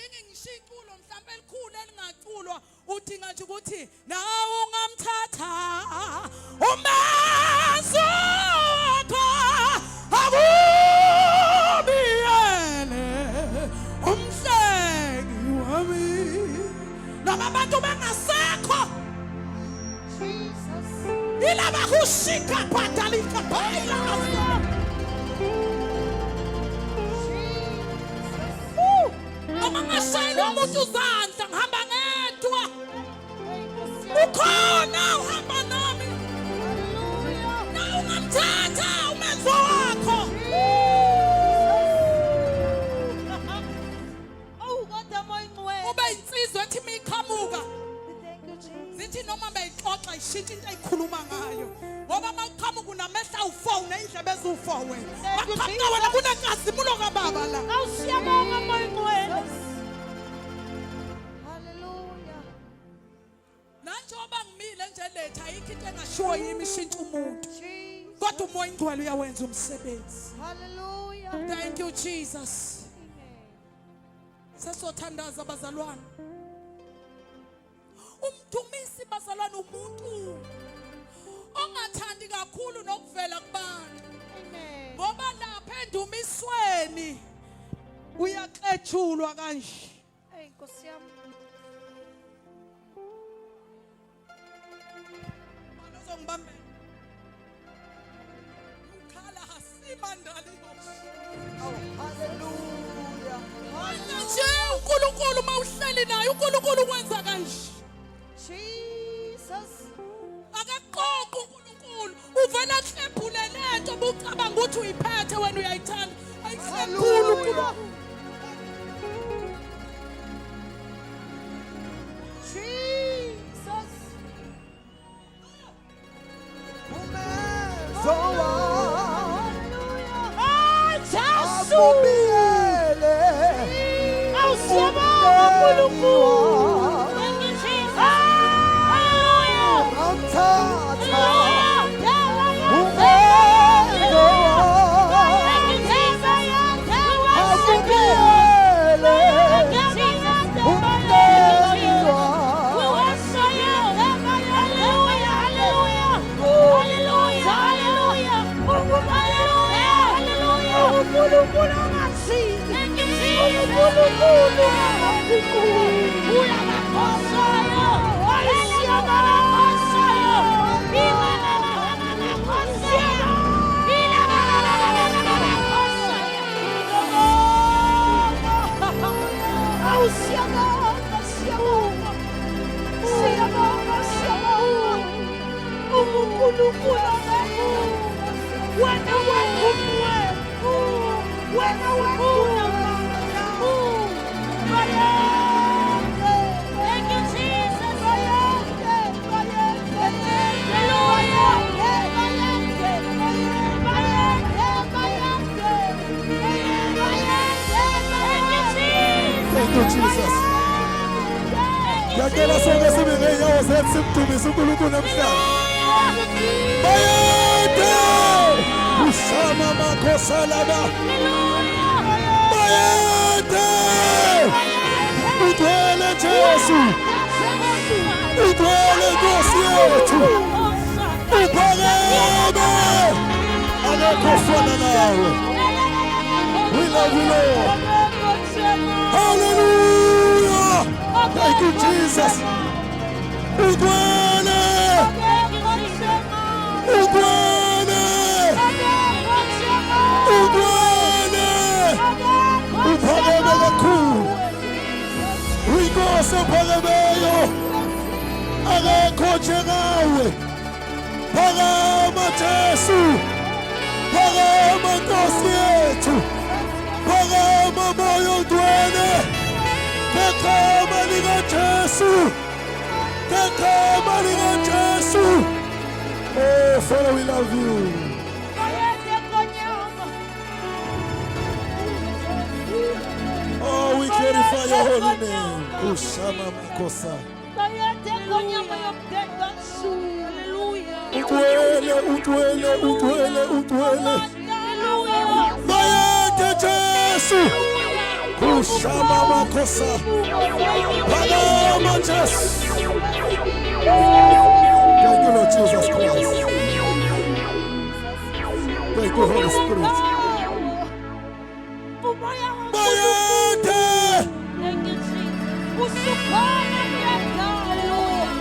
awudingi ngisho iculo mhlawumbe elikhulu elingaculwa udinga nje ukuthi nawe ungamthatha umenzi wakho akubiyele umhlengi wami noma abantu bengasekho ilaba kushika badalika phela noma ngashayela umuntu uzandla ngihamba ngedwa ukhona uhamba nami na ungamthatha umenzi wakho ube insizwa ethi miqhamuka zithi noma beyixoxa ishintsha into ayikhuluma ngayo ngoba maqhamuka unamehla u4 neindlebe ezu4 wena maqhamuka wena kunenkazimulo kababa la awusiyabonga moyingcwele nanjoba ngimile nje letha ayikho into engashiwo yimi ishintsha umuntu kodwa umoya ingcwele uyawenza umsebenzi. Hallelujah. Thank you Jesus. Sesothandaza bazalwane. Umthumisi bazalwane umuntu ongathandi kakhulu nokuvela kubantu. Amen. Ngoba lapha endumisweni uyaxetshulwa kanje. Hey Nkosi yami. Ngibambe ukhala hasimandali Oh hallelujah. nje uNkulunkulu mawuhleli naye uNkulunkulu kwenza kanje Jesus. akaqoqa uNkulunkulu uvela hlephule lento bucabanga ukuthi uyiphethe wena uyayithanda ayihlephule uNkulunkulu Jesus. Jesus. Yakela sonke sibe ngenyawo zethu simdumise uNkulunkulu namhlanje. Bayede! Ushama makhosa laba. Bayede! Udwele Jesu. Udwele Nkosi yethu. Uphakeme. Akekho ofana nawe. We love you, Lord. Hallelujah! Thank you, Jesus. Udwele! Udwele! Udwele! Uphakeme kakhulu. Inkosi ephakemeyo. Akekho njengawe. Phakama Jesu. Phakama Nkosi yethu. Phakama moya udwele. Phakama lika Jesu. Phakama lika Jesu. Oh, Father, we love you. Oh, we glorify your holy name. Ushama makosa. Udwele, udwele, udwele, udwele. Bayede Jesu. Kushama makosa. Palama just. Thank you, Lord Jesus Christ. Thank you, Holy Spirit. Bayate. Thank you, Jesus. Usukana mleta. Hallelujah.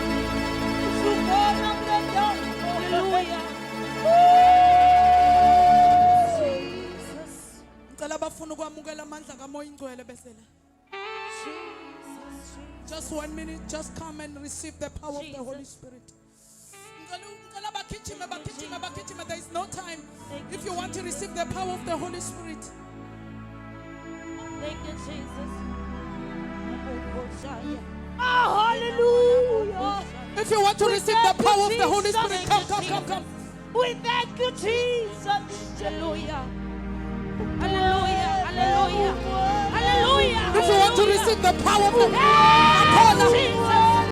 Usukana mleta. Hallelujah. Jesus. Ngicela abafuna ukwamukela amandla kaMoya Ingcwele bese la. Jesus. Just 1 minute, just come and receive the power of the Holy Spirit. Ngicela bagijime, bagijime, bagijime. There is no time. If you want to receive the power of the Holy Spirit, Thank you, Jesus. Oh, hallelujah. if you want to receive the power of the Holy Spirit, come, come, come, come. We thank you, Jesus. Hallelujah. Hallelujah. Hallelujah. Hallelujah. If you want to receive the power of the